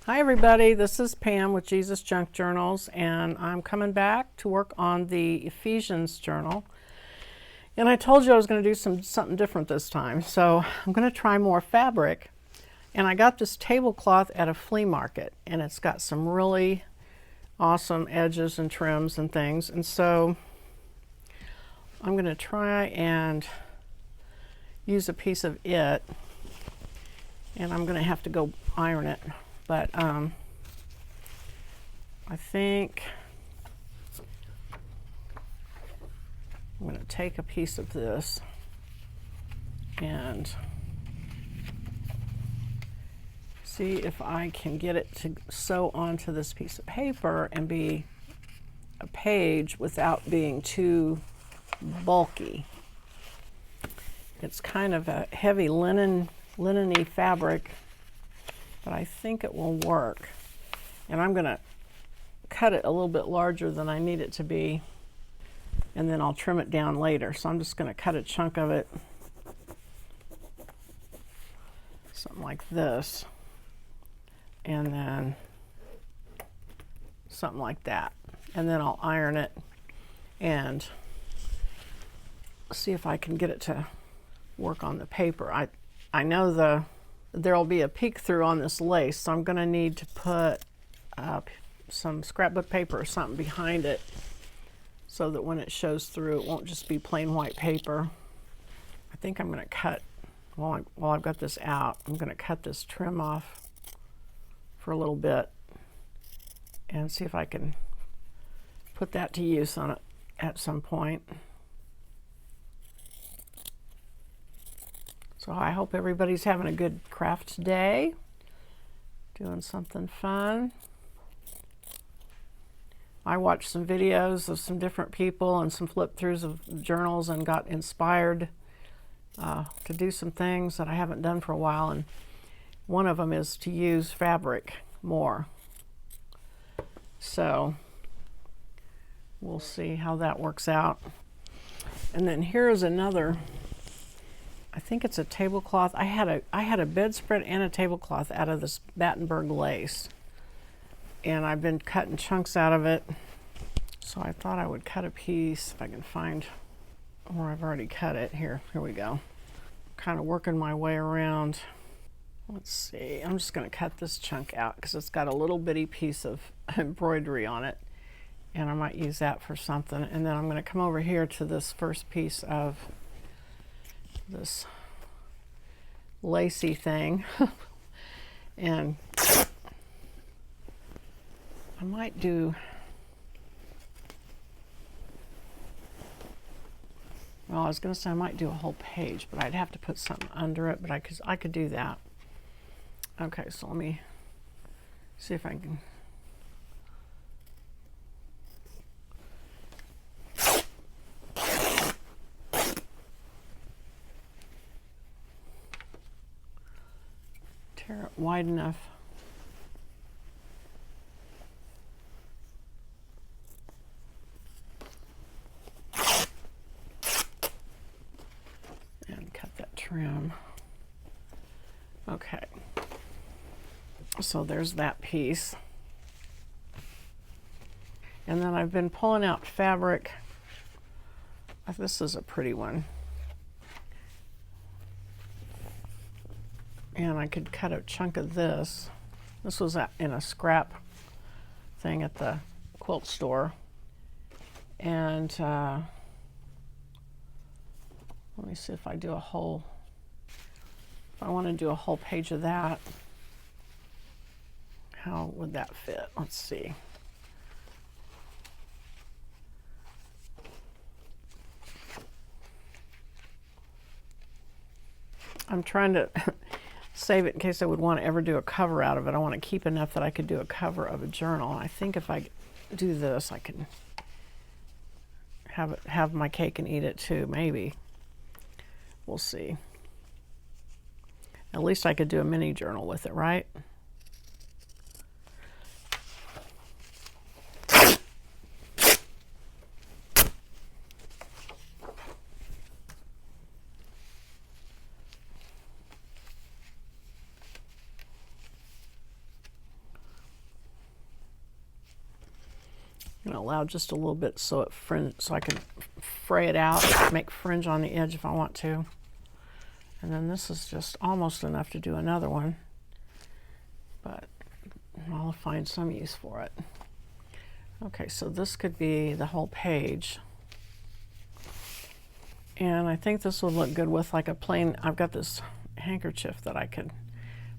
Hi everybody, this is Pam with Jesusjunkjournals, and I'm coming back to work on the Ephesians journal. And I told you I was going to do something different this time, so I'm going to try more fabric. And I got this tablecloth at a flea market, and it's got some really awesome edges and trims and things. And so I'm going to try and use a piece of it, and I'm going to have to go iron it. But I think I'm going to take a piece of this and see if I can get it to sew onto this piece of paper and be a page without being too bulky. It's kind of a heavy linen-y fabric, but I think it will work. And I'm going to cut it a little bit larger than I need it to be, and then I'll trim it down later. So I'm just going to cut a chunk of it, something like this, and then something like that. And then I'll iron it and see if I can get it to work on the paper. I know there'll be a peek through on this lace, so I'm going to need to put some scrapbook paper or something behind it so that when it shows through it won't just be plain white paper. I think I'm going to cut, while I've got this out, I'm going to cut this trim off for a little bit and see if I can put that to use on it at some point. So I hope everybody's having a good craft day, doing something fun. I watched some videos of some different people and some flip-throughs of journals and got inspired to do some things that I haven't done for a while, and one of them is to use fabric more. So we'll see how that works out. And then here's another, I think it's a tablecloth. I had a bedspread and a tablecloth out of this Battenberg lace, and I've been cutting chunks out of it. So I thought I would cut a piece if I can find where I've already cut it. Here we go. Kind of working my way around. Let's see. I'm just going to cut this chunk out because it's got a little bitty piece of embroidery on it, and I might use that for something. And then I'm going to come over here to this first piece of this lacy thing and I might do, well, I was going to say I might do a whole page, but I'd have to put something under it, but I could do that. Okay, so let me see if I can. Tear it wide enough. And cut that trim. Okay. So there's that piece. And then I've been pulling out fabric. This is a pretty one. And I could cut a chunk of this. This was in a scrap thing at the quilt store. And let me see if I do a whole, if I want to do a whole page of that, how would that fit? Let's see. I'm trying to save it in case I would want to ever do a cover out of it. I want to keep enough that I could do a cover of a journal. And I think if I do this, I can have my cake and eat it too, maybe. We'll see. At least I could do a mini journal with it, right? I'm gonna allow just a little bit so I can fray it out, make fringe on the edge if I want to. And then this is just almost enough to do another one, but I'll find some use for it. Okay, so this could be the whole page. And I think this would look good with like a plain, I've got this handkerchief that I could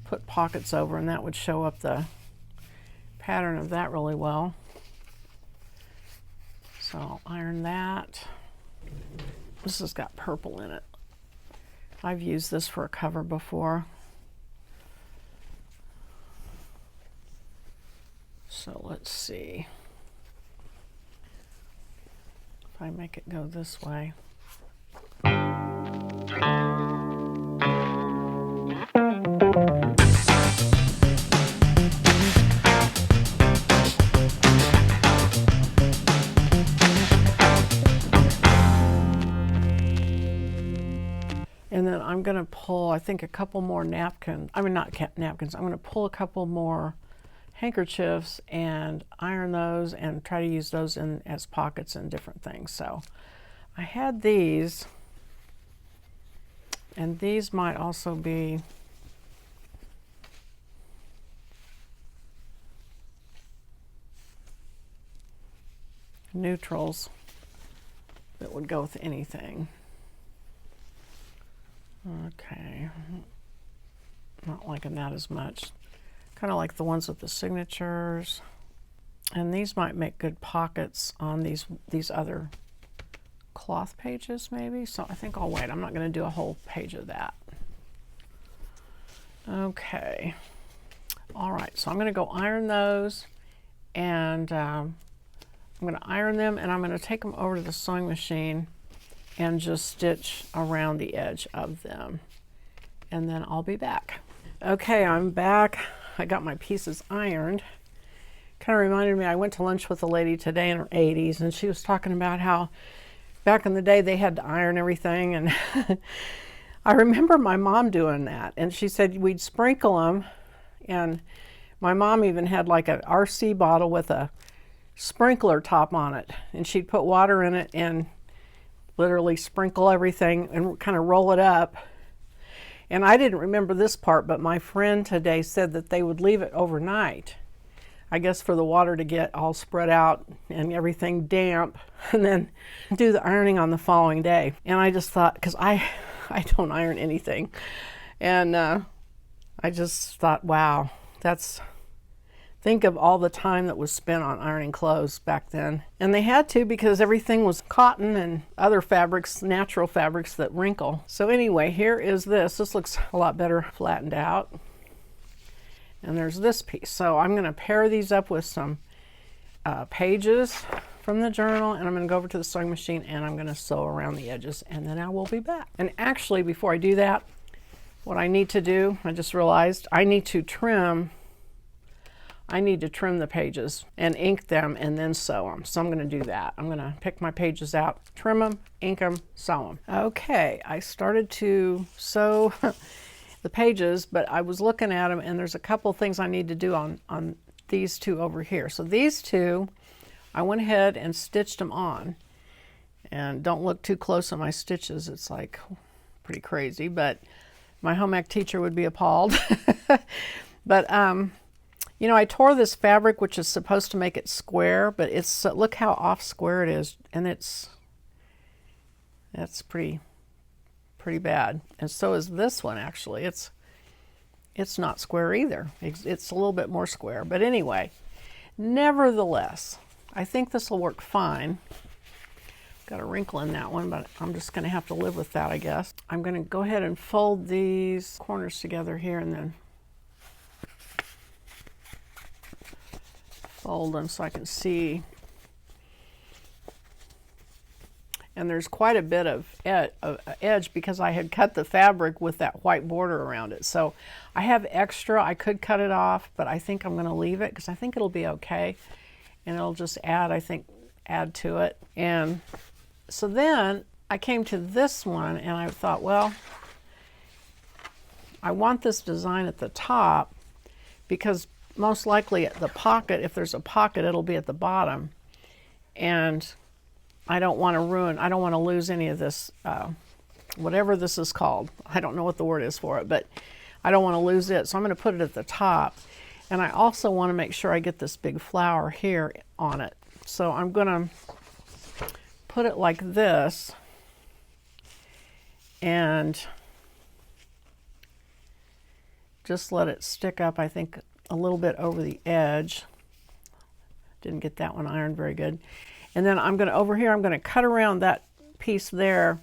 put pockets over, and that would show up the pattern of that really well. So I'll iron that. This has got purple in it. I've used this for a cover before. So let's see if I make it go this way. And then I'm going to pull, I think, a couple more napkins. I mean, not napkins. I'm going to pull a couple more handkerchiefs and iron those and try to use those as pockets and different things. So I had these, and these might also be neutrals that would go with anything. Okay, not liking that as much. Kind of like the ones with the signatures. And these might make good pockets on these other cloth pages maybe. So I think I'll wait. I'm not going to do a whole page of that. Okay. All right, so I'm going to go iron those, and I'm going to iron them, and I'm going to take them over to the sewing machine and just stitch around the edge of them, and then I'll be back. Okay, I'm back. I got my pieces ironed. Kind of reminded me, I went to lunch with a lady today in her 80s, and she was talking about how back in the day they had to iron everything, and I remember my mom doing that, and she said we'd sprinkle them, and my mom even had like an RC bottle with a sprinkler top on it, and she'd put water in it and literally sprinkle everything and kind of roll it up. And I didn't remember this part, but my friend today said that they would leave it overnight, I guess for the water to get all spread out and everything damp, and then do the ironing on the following day. And I just thought, because I don't iron anything, and I just thought, wow, think of all the time that was spent on ironing clothes back then. And they had to, because everything was cotton and other fabrics, natural fabrics that wrinkle. So anyway, here is this. This looks a lot better flattened out. And there's this piece. So I'm going to pair these up with some pages from the journal, and I'm going to go over to the sewing machine and I'm going to sew around the edges, and then I will be back. And actually, before I do that, what I need to do, I just realized I need to trim the pages and ink them and then sew them. So I'm going to do that. I'm going to pick my pages out, trim them, ink them, sew them. Okay, I started to sew the pages, but I was looking at them, and there's a couple things I need to do on these two over here. So these two, I went ahead and stitched them on. And don't look too close at my stitches. It's like pretty crazy, but my home ec teacher would be appalled. But you know, I tore this fabric, which is supposed to make it square, but it's, look how off square it is, and that's pretty bad. And so is this one, actually. It's not square either. It's a little bit more square. But anyway, nevertheless, I think this will work fine. Got a wrinkle in that one, but I'm just going to have to live with that, I guess. I'm going to go ahead and fold these corners together here, and then fold them so I can see. And there's quite a bit of edge because I had cut the fabric with that white border around it. So I have extra. I could cut it off, but I think I'm going to leave it because I think it'll be okay. And it'll just add to it. And so then I came to this one, and I thought, well, I want this design at the top because most likely at the pocket, if there's a pocket, it'll be at the bottom. and I don't want to lose any of this, whatever this is called. I don't know what the word is for it, but I don't want to lose it. So I'm going to put it at the top. And I also want to make sure I get this big flower here on it. So I'm going to put it like this and just let it stick up, I think, a little bit over the edge. Didn't get that one ironed very good. And then I'm going to, over here, I'm going to cut around that piece there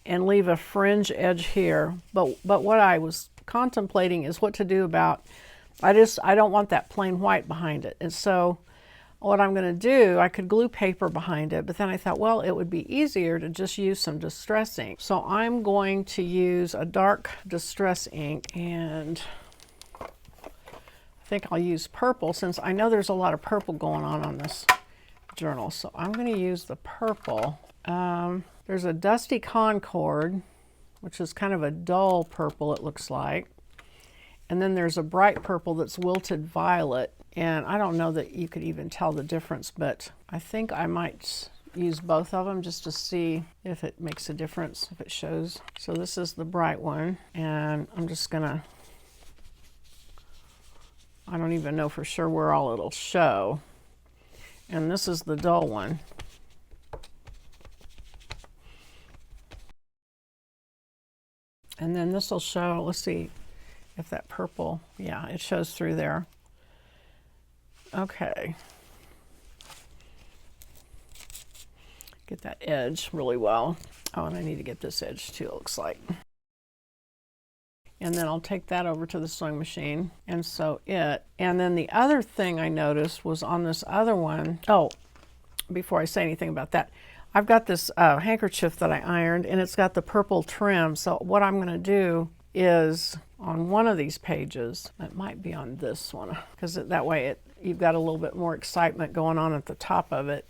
and leave a fringe edge here. But what I was contemplating is what to do about, I don't want that plain white behind it. And so what I'm going to do, I could glue paper behind it, but then I thought, well, it would be easier to just use some distress ink. So I'm going to use a dark distress ink, and I think I'll use purple since I know there's a lot of purple going on this journal. So I'm going to use the purple. There's a Dusty Concord, which is kind of a dull purple, it looks like. And then there's a bright purple that's Wilted Violet. And I don't know that you could even tell the difference, but I think I might use both of them just to see if it makes a difference, if it shows. So this is the bright one, and I'm just gonna, I don't even know for sure where all it'll show. And this is the dull one. And then this will show, let's see if that purple, yeah, it shows through there. Okay. Get that edge really well. Oh, and I need to get this edge too, it looks like. And then I'll take that over to the sewing machine and sew it. And then the other thing I noticed was on this other one, oh, before I say anything about that, I've got this handkerchief that I ironed, and it's got the purple trim. So what I'm gonna do is on one of these pages, it might be on this one, because that way you've got a little bit more excitement going on at the top of it.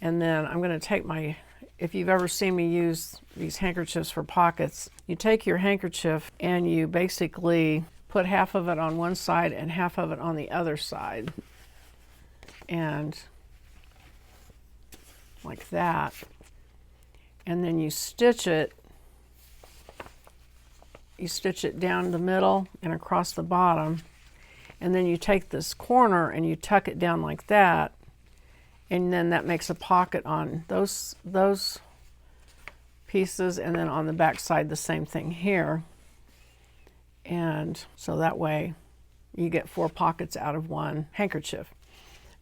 And then I'm going to take my, if you've ever seen me use these handkerchiefs for pockets, you take your handkerchief and you basically put half of it on one side and half of it on the other side. And like that. And then you stitch it down the middle and across the bottom, and then you take this corner and you tuck it down like that, and then that makes a pocket on those pieces, and then on the back side the same thing here. And so that way you get 4 pockets out of one handkerchief.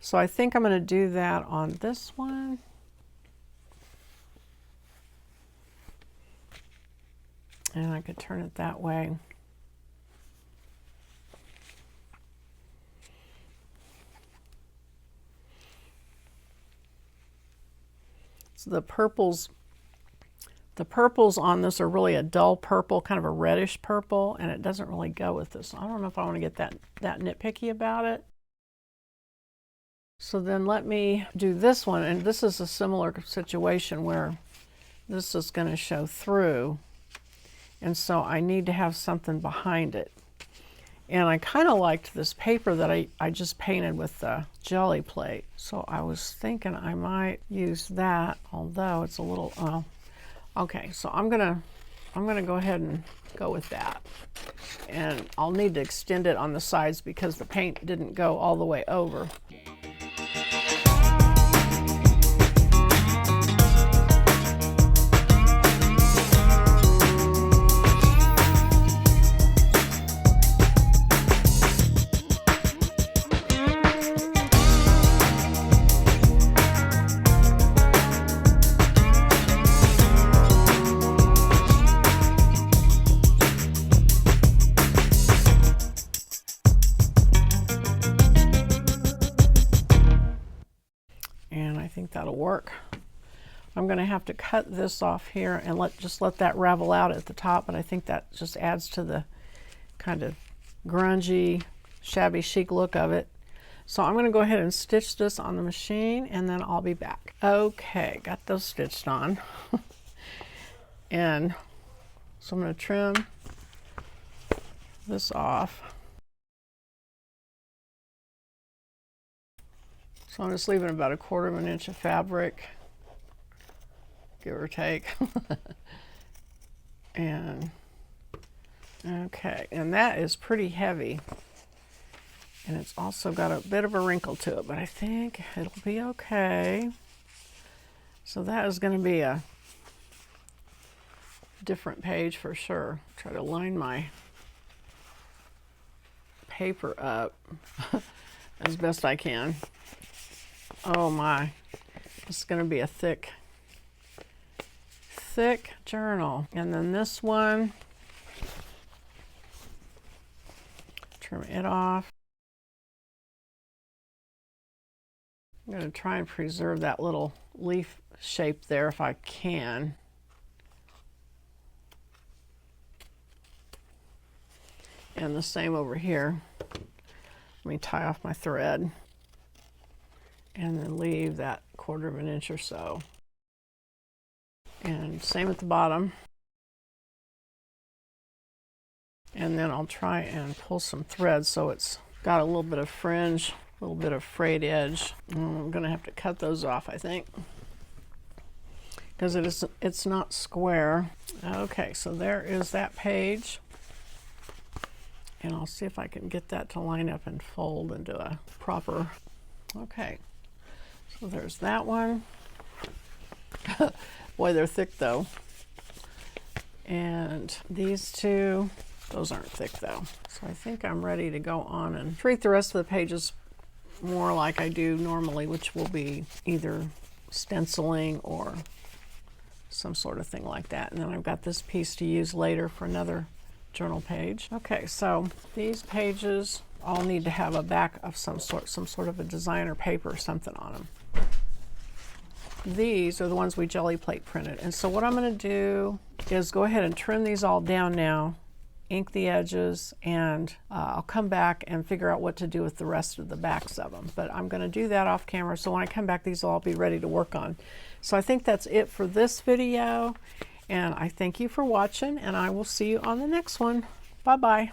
So I think I'm going to do that on this one. And I could turn it that way. So the purples on this are really a dull purple, kind of a reddish purple, and it doesn't really go with this. I don't know if I want to get that nitpicky about it. So then let me do this one, and this is a similar situation where this is going to show through. And so I need to have something behind it. And I kind of liked this paper that I just painted with the jelly plate. So I was thinking I might use that, although it's a little, okay, so I'm gonna go ahead and go with that. And I'll need to extend it on the sides because the paint didn't go all the way over. That'll work. I'm going to have to cut this off here and just let that ravel out at the top, but I think that just adds to the kind of grungy, shabby chic look of it. So I'm going to go ahead and stitch this on the machine, and then I'll be back. Okay, got those stitched on. And so I'm going to trim this off. So I'm just leaving about 1/4 inch of fabric, give or take. And okay, and that is pretty heavy. And it's also got a bit of a wrinkle to it, but I think it'll be okay. So that is going to be a different page for sure. Try to line my paper up as best I can. Oh my, this is going to be a thick journal. And then this one, trim it off. I'm going to try and preserve that little leaf shape there if I can. And the same over here. Let me tie off my thread and then leave that 1/4 inch or so. And same at the bottom. And then I'll try and pull some thread so it's got a little bit of fringe, a little bit of frayed edge. I'm going to have to cut those off, I think, because it's not square. Okay, so there is that page. And I'll see if I can get that to line up and fold into a proper, okay. So there's that one. Boy, they're thick though. And these two, those aren't thick though. So I think I'm ready to go on and treat the rest of the pages more like I do normally, which will be either stenciling or some sort of thing like that. And then I've got this piece to use later for another journal page. Okay, so these pages all need to have a back of some sort of a designer paper or something on them. These are the ones we jelly plate printed. And so what I'm going to do is go ahead and trim these all down now, ink the edges, and I'll come back and figure out what to do with the rest of the backs of them. But I'm going to do that off camera, so when I come back, these will all be ready to work on. So I think that's it for this video. And I thank you for watching, and I will see you on the next one. Bye-bye.